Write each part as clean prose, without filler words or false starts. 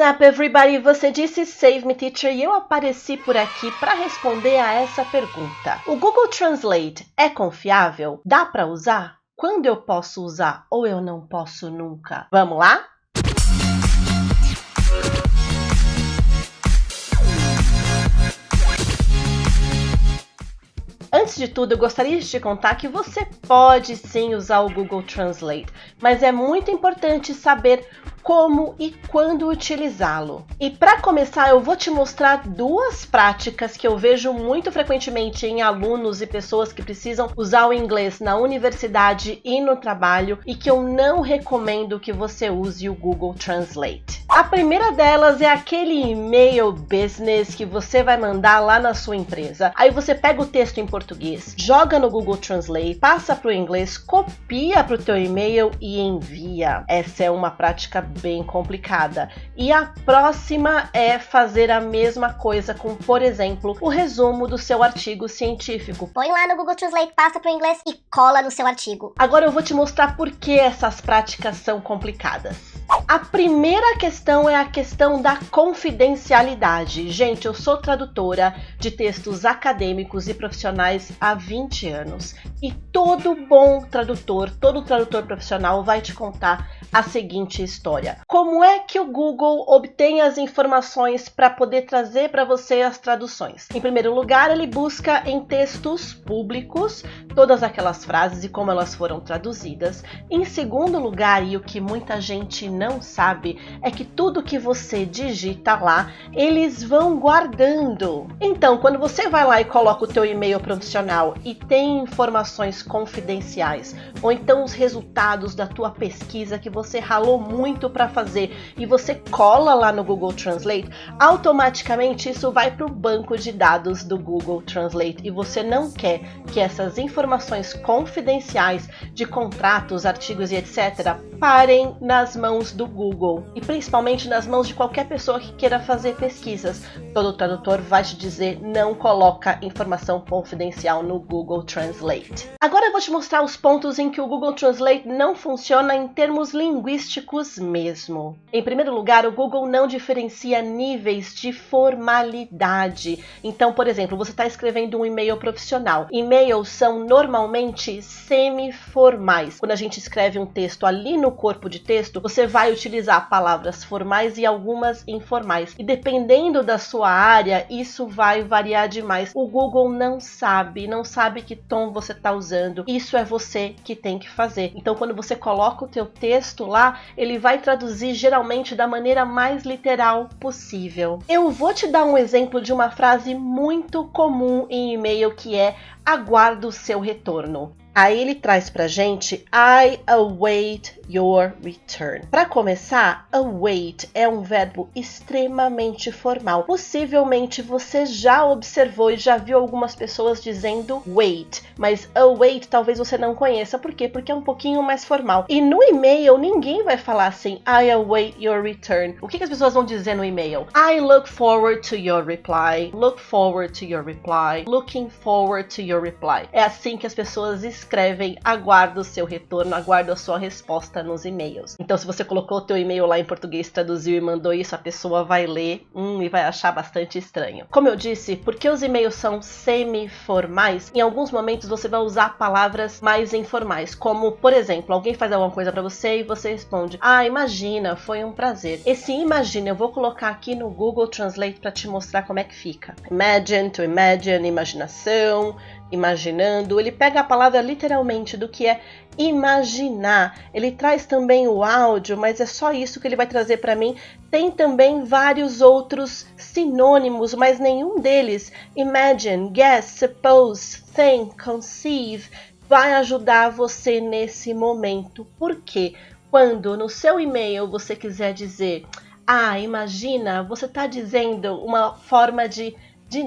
up, everybody? Você disse Save Me Teacher e eu apareci por aqui para responder a essa pergunta. O Google Translate é confiável? Dá para usar? Quando eu posso usar ou eu não posso nunca? Vamos lá? Antes de tudo, eu gostaria de te contar que você pode sim usar o Google Translate, mas é muito importante saber como e quando utilizá-lo. E para começar, eu vou te mostrar duas práticas que eu vejo muito frequentemente em alunos e pessoas que precisam usar o inglês na universidade e no trabalho e que eu não recomendo que você use o Google Translate. A primeira delas é aquele e-mail business que você vai mandar lá na sua empresa. Aí você pega o texto em português, joga no Google Translate, passa para o inglês, copia para o teu e-mail e envia. Essa é uma prática bem complicada. E a próxima é fazer a mesma coisa com, por exemplo, o resumo do seu artigo científico. Põe lá no Google Translate, passa para o inglês e cola no seu artigo. Agora eu vou te mostrar por que essas práticas são complicadas. A primeira questão é a questão da confidencialidade. Gente, eu sou tradutora de textos acadêmicos e profissionais há 20 anos. E todo bom tradutor, todo tradutor profissional vai te contar a seguinte história. Como é que o Google obtém as informações para poder trazer para você as traduções? Em primeiro lugar, ele busca em textos públicos todas aquelas frases e como elas foram traduzidas. Em segundo lugar, e o que muita gente não sabe, é que tudo que você digita lá, eles vão guardando. Então, quando você vai lá e coloca o teu e-mail profissional e tem informações confidenciais, ou então os resultados da tua pesquisa que você ralou muito para fazer e você cola lá no Google Translate, automaticamente isso vai para o banco de dados do Google Translate e você não quer que essas informações confidenciais de contratos, artigos e etc. parem nas mãos do Google e principalmente nas mãos de qualquer pessoa que queira fazer pesquisas. Todo tradutor vai te dizer não coloca informação confidencial no Google Translate. Agora eu vou te mostrar os pontos em que o Google Translate não funciona em termos linguísticos mesmo. Em primeiro lugar, o Google não diferencia níveis de formalidade. Então, por exemplo, você está escrevendo um e-mail profissional. E-mails são normalmente semi-formais. Quando a gente escreve um texto ali no corpo de texto, você vai utilizar palavras formais e algumas informais. E dependendo da sua área, isso vai variar demais. O Google não sabe que tom você está usando. Isso é você que tem que fazer. Então, quando você coloca o teu texto lá, ele vai traduzir geralmente da maneira mais literal possível. Eu vou te dar um exemplo de uma frase muito comum em e-mail que é aguardo o seu retorno. Aí ele traz pra gente I await your return. Para começar, await é um verbo extremamente formal. Possivelmente você já observou e já viu algumas pessoas dizendo wait, mas await talvez você não conheça. Por quê? Porque é um pouquinho mais formal. E no e-mail ninguém vai falar assim I await your return. O que as pessoas vão dizer no e-mail? I look forward to your reply. Look forward to your reply. Looking forward to your reply. É assim que as pessoas escrevem aguardo o seu retorno, aguardo a sua resposta nos e-mails. Então, se você colocou o teu e-mail lá em português, traduziu e mandou isso, a pessoa vai ler e vai achar bastante estranho. Como eu disse, porque os e-mails são semi-formais, em alguns momentos você vai usar palavras mais informais, como, por exemplo, alguém faz alguma coisa para você e você responde imagina, foi um prazer. Esse imagina eu vou colocar aqui no Google Translate para te mostrar como é que fica. Imagine, to imagine, imaginação, imaginando. Ele pega a palavra literalmente do que é imaginar. Ele traz também o áudio, mas é só isso que ele vai trazer para mim. Tem também vários outros sinônimos, mas nenhum deles, imagine, guess, suppose, think, conceive, vai ajudar você nesse momento. Por quê? Quando no seu e-mail você quiser dizer imagina, você está dizendo uma forma de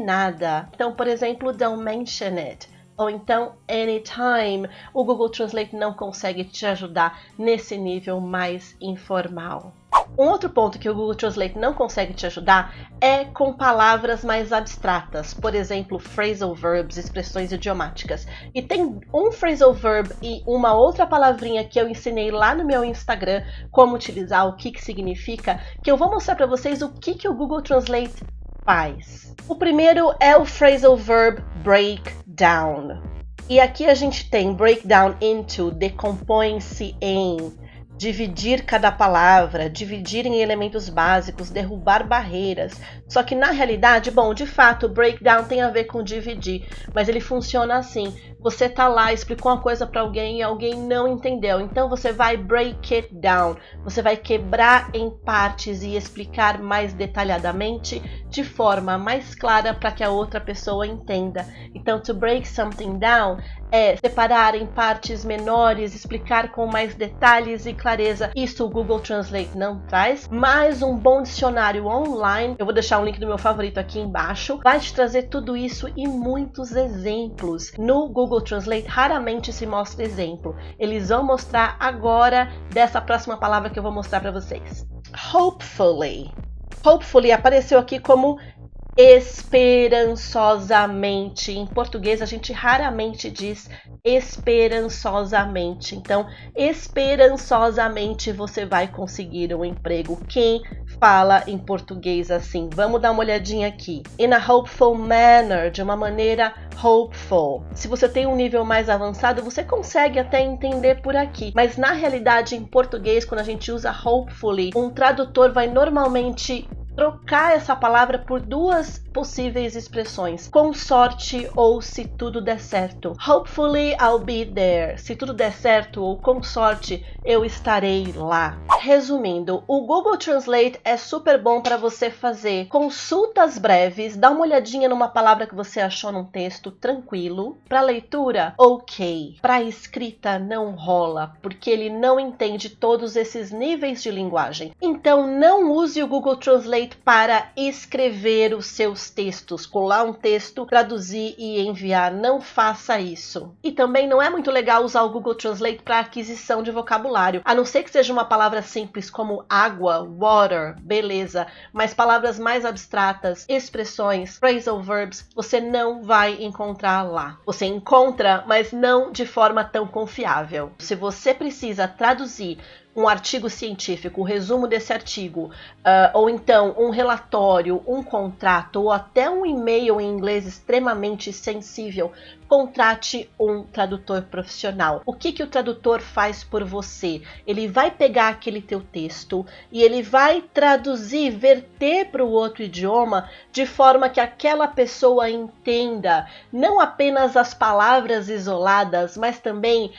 nada. Então, por exemplo, don't mention it. Ou então, anytime. O Google Translate não consegue te ajudar nesse nível mais informal. Um outro ponto que o Google Translate não consegue te ajudar é com palavras mais abstratas, por exemplo, phrasal verbs, expressões idiomáticas. E tem um phrasal verb e uma outra palavrinha que eu ensinei lá no meu Instagram, como utilizar, o que significa, que eu vou mostrar para vocês o que o Google Translate faz. O primeiro é o phrasal verb break down. E aqui a gente tem break down into, decompõe-se em, dividir cada palavra, dividir em elementos básicos, derrubar barreiras. Só que na realidade, bom, de fato, breakdown tem a ver com dividir, mas ele funciona assim. Você tá lá, explicou uma coisa para alguém e alguém não entendeu. Então você vai break it down. Você vai quebrar em partes e explicar mais detalhadamente, de forma mais clara para que a outra pessoa entenda. Então, to break something down é separar em partes menores, explicar com mais detalhes e clareza. Isso o Google Translate não traz, mas um bom dicionário online, eu vou deixar um link do meu favorito aqui embaixo, vai te trazer tudo isso e muitos exemplos. No Google Translate raramente se mostra exemplo. Eles vão mostrar agora dessa próxima palavra que eu vou mostrar para vocês. Hopefully. Hopefully apareceu aqui como esperançosamente. Em português a gente raramente diz esperançosamente. Então, esperançosamente você vai conseguir um emprego. Quem fala em português assim? Vamos dar uma olhadinha aqui. In a hopeful manner, de uma maneira hopeful. Se você tem um nível mais avançado, você consegue até entender por aqui. Mas na realidade, em português, quando a gente usa hopefully, um tradutor vai normalmente trocar essa palavra por duas possíveis expressões, com sorte ou se tudo der certo. Hopefully I'll be there. Se tudo der certo ou com sorte, eu estarei lá. Resumindo, o Google Translate é super bom para você fazer consultas breves, dá uma olhadinha numa palavra que você achou num texto, tranquilo. Para leitura, ok. Para escrita, não rola, porque ele não entende todos esses níveis de linguagem. Então, não use o Google Translate para escrever os seus textos, colar um texto, traduzir e enviar. Não faça isso. E também não é muito legal usar o Google Translate para aquisição de vocabulário, a não ser que seja uma palavra simples como água, water, beleza, mas palavras mais abstratas, expressões, phrasal verbs, você não vai encontrar lá. Você encontra, mas não de forma tão confiável. Se você precisa traduzir um artigo científico, o resumo desse artigo, ou então um relatório, um contrato, ou até um e-mail em inglês extremamente sensível, contrate um tradutor profissional. O que o tradutor faz por você? Ele vai pegar aquele teu texto e ele vai traduzir, verter para o outro idioma de forma que aquela pessoa entenda não apenas as palavras isoladas, mas também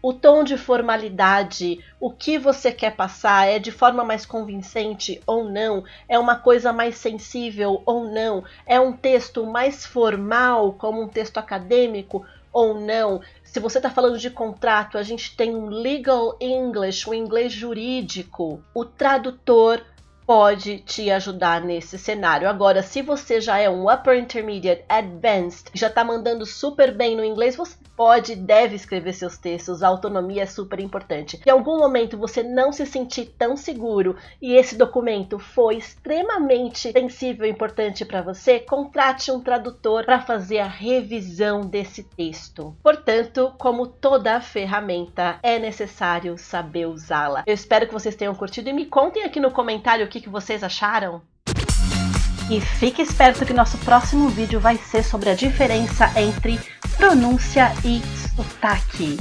o tom de formalidade, o que você quer passar, é de forma mais convincente ou não, é uma coisa mais sensível ou não, é um texto mais formal, como um texto acadêmico ou não. Se você está falando de contrato, a gente tem um legal English, um inglês jurídico. O tradutor pode te ajudar nesse cenário. Agora, se você já é um Upper Intermediate, Advanced, já está mandando super bem no inglês, você pode e deve escrever seus textos. A autonomia é super importante. Se em algum momento você não se sentir tão seguro e esse documento foi extremamente sensível e importante para você, contrate um tradutor para fazer a revisão desse texto. Portanto, como toda ferramenta, é necessário saber usá-la. Eu espero que vocês tenham curtido e me contem aqui no comentário o que vocês acharam. E fique esperto que nosso próximo vídeo vai ser sobre a diferença entre pronúncia e sotaque.